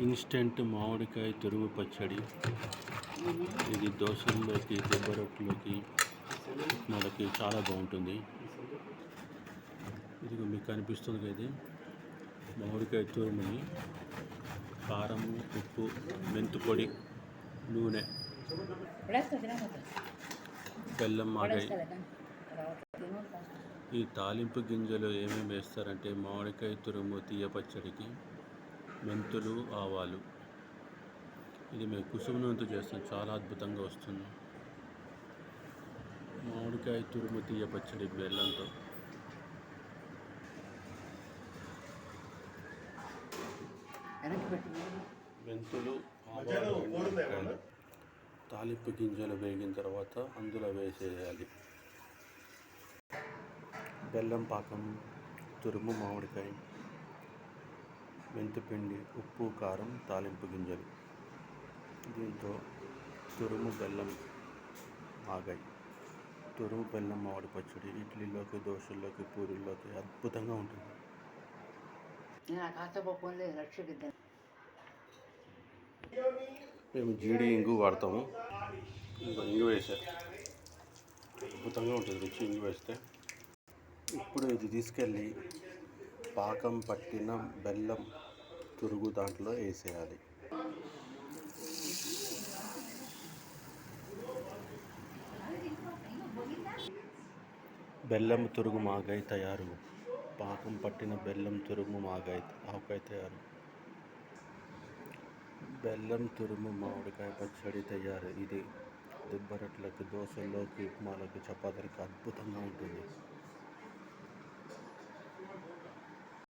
Instant మామిడికాయ తురుము పచ్చడి. ఇది దోశల్లోకి, దెబ్బ రొట్టెలోకి మనకి చాలా బాగుంటుంది. ఇది మీకు కనిపిస్తుంది కదా, ఇది మామిడికాయ తురుముని కారం, ఉప్పు, మెంతు పొడి, నూనె, బెల్లం, మాగాయి. ఈ తాలింపు గింజలు ఏమేమి వేస్తారంటే మామిడికాయ తురుము తీయ పచ్చడికి మెంతులు, ఆవాలు. ఇది మేము కుసుమ నూనెతో చేస్తాం, చాలా అద్భుతంగా వస్తుంది. మామిడికాయ తురుము తీయ పచ్చడి బెల్లంతో. మెంతులు, ఆవాలు, తాలింపు గింజలు వేగిన తర్వాత అందులో వేసేయాలి. బెల్లం పాకం, తురుము మామిడికాయ, మెంతిపిండి, ఉప్పు, కారం, తాలింపు గింజలు. దీంతో తురుము బెల్లం మాగాయి, తురుము బెల్లం మామిడి పచ్చడి ఇడ్లీలోకి, దోశల్లోకి, పూరీల్లోకి అద్భుతంగా ఉంటుంది. మేము జీడి ఇంగు వాడతాము. ఇంగు వేసారు, అద్భుతంగా ఉంటుంది రుచి ఇంగు వేస్తే. ఇప్పుడు ఇది తీసుకెళ్ళి పాకం పట్టిన బెల్లం తురుగు దాంట్లో వేసేయాలి. బెల్లం తురుగు మాగాయి తయారు. పాకం పట్టిన బెల్లం తురుము మాగాయి ఆవకాయ తయారు. బెల్లం తురుము మామిడికాయ పచ్చడి తయారు. ఇది దిబ్బరట్లకు, దోశల్లోకి, ఉప్మాలకు, చపాతీలకు అద్భుతంగా ఉంటుంది.